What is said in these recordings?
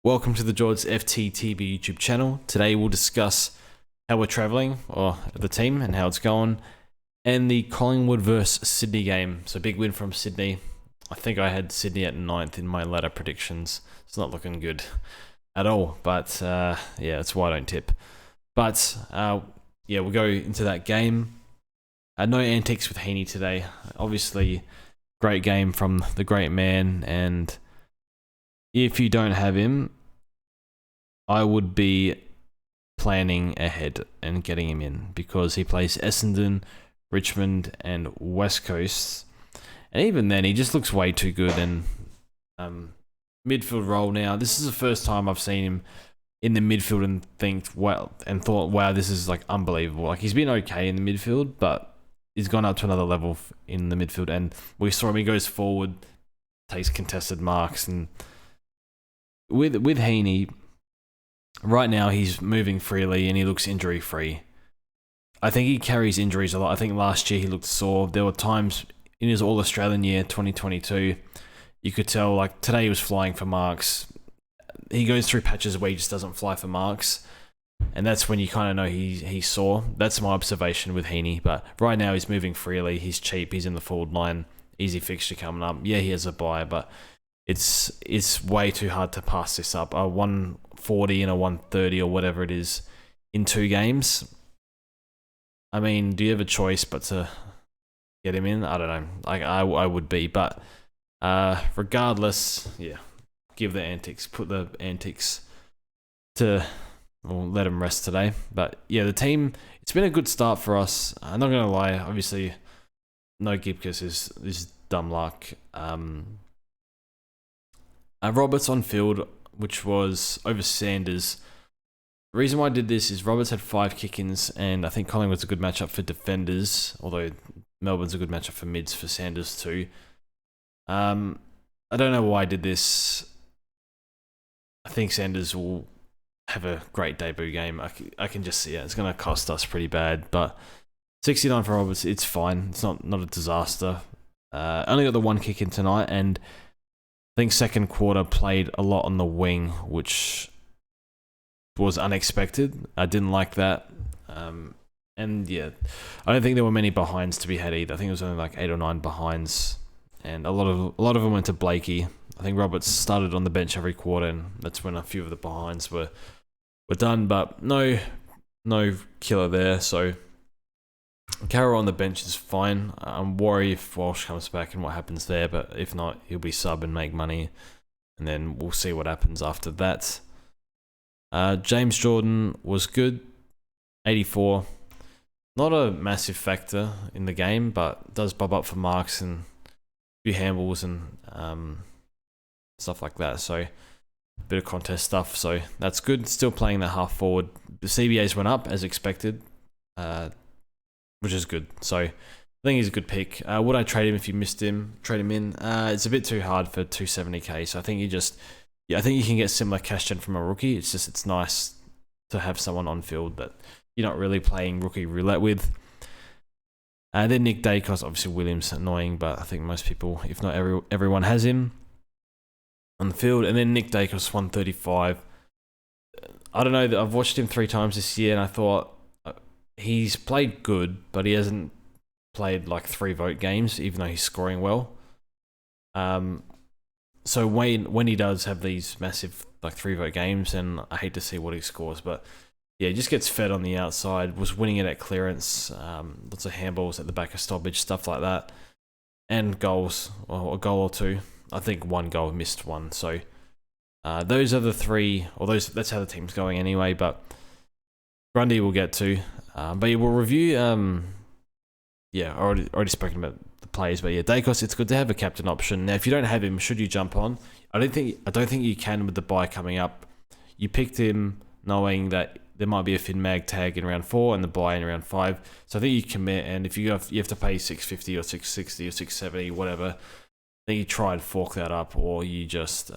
Welcome to the George FTTB YouTube channel. Today we'll discuss how we're travelling, or the team, and how it's going, and the Collingwood versus Sydney game. So big win from Sydney. I think I had Sydney at 9th in my ladder predictions. It's not looking good at all, but yeah, that's why I don't tip. But yeah, we'll go into that game. No antics with Heaney today. Obviously, great game from the great man, and if you don't have him, I would be planning ahead and getting him in, because he plays Essendon, Richmond, and West Coast. And even then, he just looks way too good. And midfield role now. This is the first time I've seen him in the midfield and thought, wow, this is like unbelievable. Like, he's been okay in the midfield, but he's gone up to another level in the midfield. And we saw him, he goes forward, takes contested marks, and with Heaney, right now he's moving freely and he looks injury free. I think he carries injuries a lot. I think last year he looked sore. There were times in his All-Australian year, 2022, you could tell, like today he was flying for marks. He goes through patches where he just doesn't fly for marks, and that's when you kind of know he's sore. That's my observation with Heaney. But right now he's moving freely. He's cheap. He's in the forward line. Easy fixture coming up. Yeah, he has a bye, but it's way too hard to pass this up. A 140 and a 130 or whatever it is in 2 games. I mean, do you have a choice but to get him in? I don't know. Like, I would be, but regardless, yeah, give the antics, put the antics to, or let him rest today. But yeah, the team, it's been a good start for us. I'm not gonna lie. Obviously, no Gibcus is dumb luck. Roberts on field, which was over Sanders. The reason why I did this is Roberts had 5 kick-ins, and I think Collingwood's a good matchup for defenders, although Melbourne's a good matchup for mids for Sanders too. I don't know why I did this. I think Sanders will have a great debut game. I can just see it. It's going to cost us pretty bad, but 69 for Roberts, it's fine. It's not a disaster. Only got the 1 kick-in tonight, and I think second quarter played a lot on the wing, which was unexpected. I didn't like that. And yeah, I don't think there were many behinds to be had either. I think it was only like 8 or 9 behinds, and a lot of them went to Blakey. I think Roberts started on the bench every quarter, and that's when a few of the behinds were done. But no killer there. So Carroll on the bench is fine. I'm worried if Walsh comes back and what happens there, but if not, he'll be sub and make money, and then we'll see what happens after that. James Jordan was good, 84. Not a massive factor in the game, but does bob up for marks and a few handballs and stuff like that. So a bit of contest stuff, so that's good. Still playing that half forward. The CBAs went up as expected, which is good. So I think he's a good pick. Would I trade him if you missed him? Trade him in? It's a bit too hard for 270k. So I think I think you can get similar cash gen from a rookie. It's nice to have someone on field that you're not really playing rookie roulette with. Then Nick Daicos, obviously Williams, annoying, but I think most people, if not everyone, has him on the field. And then Nick Daicos, 135. I don't know, I've watched him 3 times this year, and I thought he's played good, but he hasn't played like 3 vote games, even though he's scoring well. So when he does have these massive like 3 vote games, and I hate to see what he scores, but yeah, he just gets fed on the outside, was winning it at clearance, lots of handballs at the back of stoppage, stuff like that, and goals, or a goal or 2. I think 1 goal, missed 1. So those are the 3, or that's how the team's going anyway, but Grundy we'll get to. But yeah, we'll review, yeah, already spoken about the players, but yeah, Daicos, it's good to have a captain option. Now, if you don't have him, should you jump on? I don't think you can with the bye coming up. You picked him knowing that there might be a Fin Mag tag in round 4 and the bye in round 5. So I think you commit, and if you have to pay 650 or 660 or 670, whatever, then you try and fork that up, or you just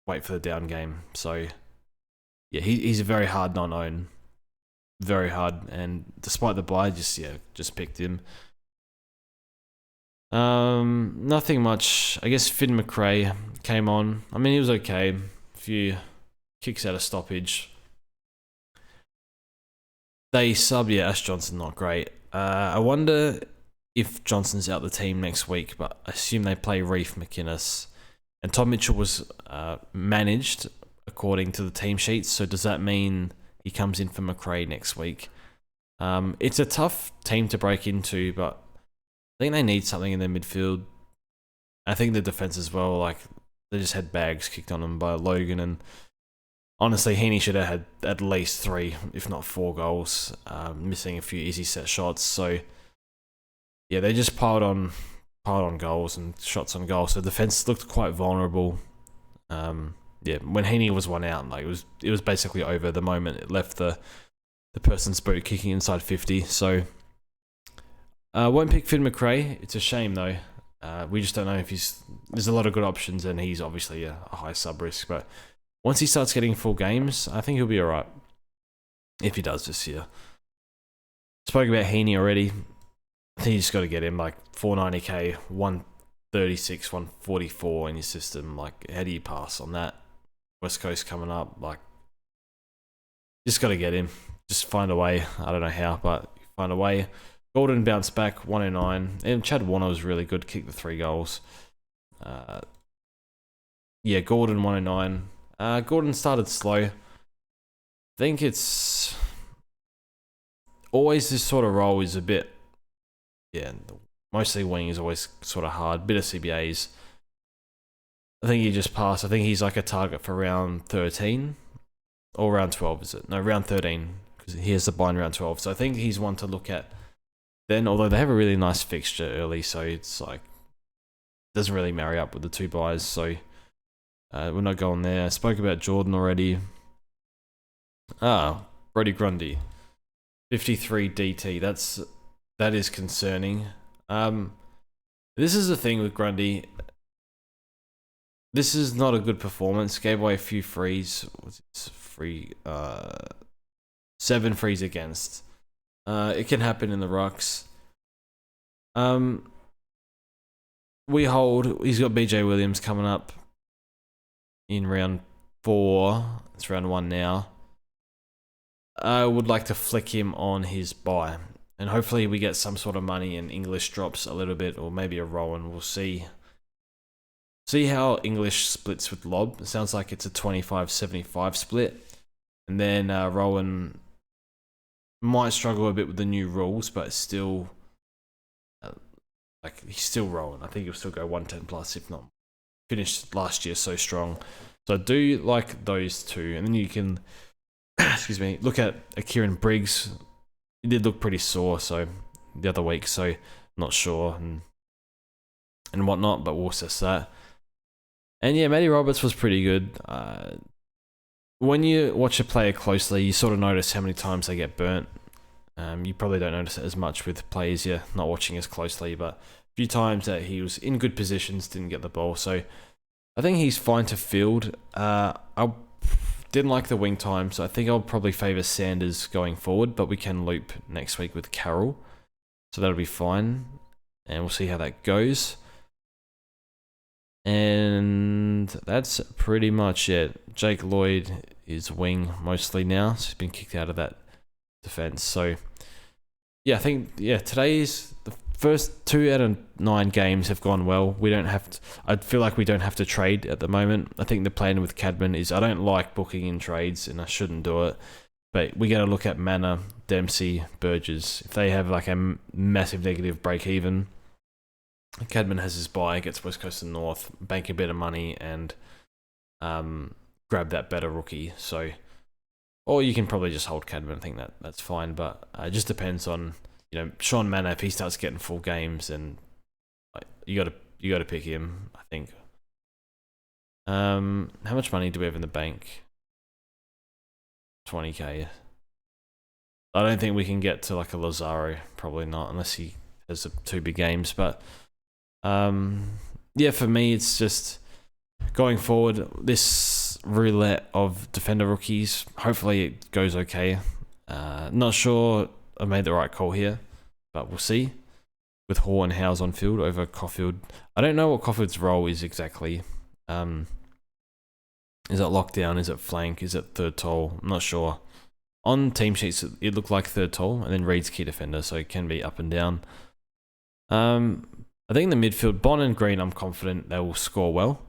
wait for the down game. So yeah, he's a very hard non-own. Very hard, and despite the bye, just picked him. Nothing much. I guess Finn McRae came on. I mean, he was okay. A few kicks out a stoppage. They sub, Ash Johnson, not great. I wonder if Johnson's out the team next week, but I assume they play Reef, McInnes. And Tom Mitchell was managed according to the team sheets, so does that mean he comes in for McRae next week? It's a tough team to break into, but I think they need something in their midfield. I think the defense as well, like, they just had bags kicked on them by Logan, and honestly, Heaney should have had at least 3, if not 4 goals, missing a few easy set shots. So, yeah, they just piled on goals and shots on goal. So defense looked quite vulnerable. Yeah, when Heaney was one out, like it was basically over the moment it left the person's boot kicking inside 50. So, won't pick Finn McRae. It's a shame though. We just don't know if there's a lot of good options, and he's obviously a high sub risk, but once he starts getting full games, I think he'll be alright. If he does this year. Spoke about Heaney already. I think you just got to get him like 490k, 136, 144 in your system. Like, how do you pass on that? West Coast coming up, like, just got to get him. Just find a way. I don't know how, but find a way. Gordon bounced back, 109. And Chad Warner was really good, kicked the 3 goals. Yeah, Gordon, 109. Gordon started slow. I think it's always this sort of role is a bit, mostly wing is always sort of hard. Bit of CBAs. I think he just passed. I think he's like a target for round 13 or round 12, is it? No, round 13, because he has the bind round 12. So I think he's one to look at then, although they have a really nice fixture early, so it's like doesn't really marry up with the 2 buys. So we're not going there. I spoke about Jordan already. Brody Grundy, 53 DT. That is concerning. This is the thing with Grundy. This is not a good performance. Gave away a few frees. Free? 7 frees against. It can happen in the rucks. We hold. He's got BJ Williams coming up in round 4. It's round 1 now. I would like to flick him on his buy. And hopefully we get some sort of money and English drops a little bit, or maybe a Rowan. We'll see. See how English splits with Lob. It sounds like it's a 25-75 split. And then Rowan might struggle a bit with the new rules, but still, he's still Rowan. I think he'll still go 110 plus, if not. Finished last year so strong. So I do like those 2. And then you can, excuse me, look at a Kieran Briggs. He did look pretty sore, so the other week, so not sure and whatnot, but we'll assess that. And yeah, Matty Roberts was pretty good. When you watch a player closely, you sort of notice how many times they get burnt. You probably don't notice it as much with players you're not watching as closely, but a few times that he was in good positions, didn't get the ball. So I think he's fine to field. I didn't like the wing time, so I think I'll probably favour Sanders going forward, but we can loop next week with Carroll. So that'll be fine, and we'll see how that goes. And that's pretty much it. Jake Lloyd is wing mostly now, so he's been kicked out of that defence. So yeah, I think today's the first 2 out of 9 games have gone well. We don't have to. I feel like we don't have to trade at the moment. I think the plan with Cadman is I don't like booking in trades, and I shouldn't do it. But we got to look at Manor, Dempsey, Burgess. If they have like a massive negative break even, Cadman has his buy, gets West Coast and North, bank a bit of money, and grab that better rookie. So, or you can probably just hold Cadman. I think that's fine, but it just depends on Sean Manor. If he starts getting full games, and you got to pick him. I think. How much money do we have in the bank? 20k. I don't think we can get to like a Lazaro. Probably not, unless he has 2 big games, but. Yeah, for me, it's just going forward, this roulette of defender rookies, hopefully it goes okay. Not sure I made the right call here, but we'll see. With Hall and Howes on field over Caulfield. I don't know what Caulfield's role is exactly. Is it lockdown? Is it flank? Is it third tall? I'm not sure. On team sheets, it looked like third tall, and then Reed's key defender, so it can be up and down. I think in the midfield, Bon and Green, I'm confident they will score well.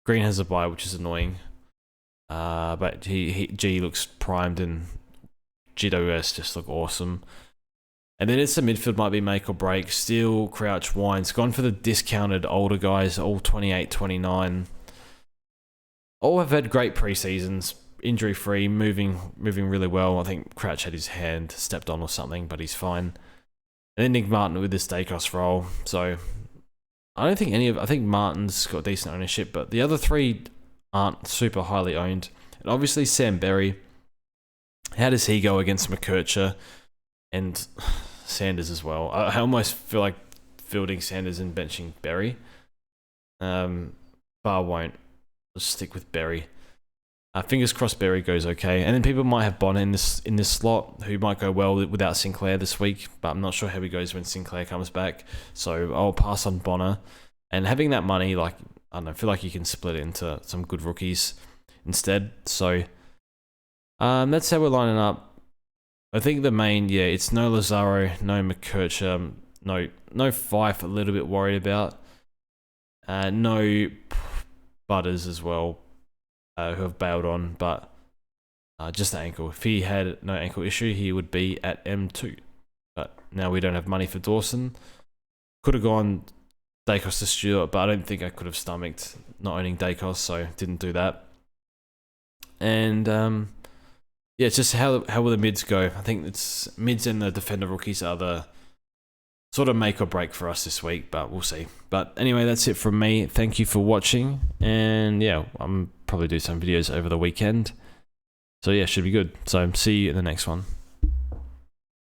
Green has a bye, which is annoying. But G looks primed, and GWS just look awesome. And then it's the midfield might be make or break. Steele, Crouch, Wines. Gone for the discounted older guys, all 28, 29. All have had great pre-seasons, injury-free, moving really well. I think Crouch had his hand stepped on or something, but he's fine. And then Nick Martin with this Daicos role. So I don't think I think Martin's got decent ownership, but the other three aren't super highly owned. And obviously Sam Berry. How does he go against McKercher and Sanders as well? I almost feel like fielding Sanders and benching Berry. But I won't. I'll just stick with Berry. Fingers crossed Berry goes okay. And then people might have Bonner in this slot who might go well without Sinclair this week, but I'm not sure how he goes when Sinclair comes back. So I'll pass on Bonner. And having that money, like, I don't know, I feel like you can split it into some good rookies instead. So that's how we're lining up. I think the main, it's no Lazaro, no McKercher, no Fife, a little bit worried about. No Butters as well. Who have bailed on, but just the ankle. If he had no ankle issue, he would be at M2. But now we don't have money for Dawson. Could have gone Daicos to Stewart, but I don't think I could have stomached not owning Daicos, so didn't do that. And it's just how will the mids go? I think it's mids and the defender rookies are the sort of make or break for us this week, but we'll see. But anyway, that's it from me. Thank you for watching, and I'm probably do some videos over the weekend. So should be good. So see you in the next one.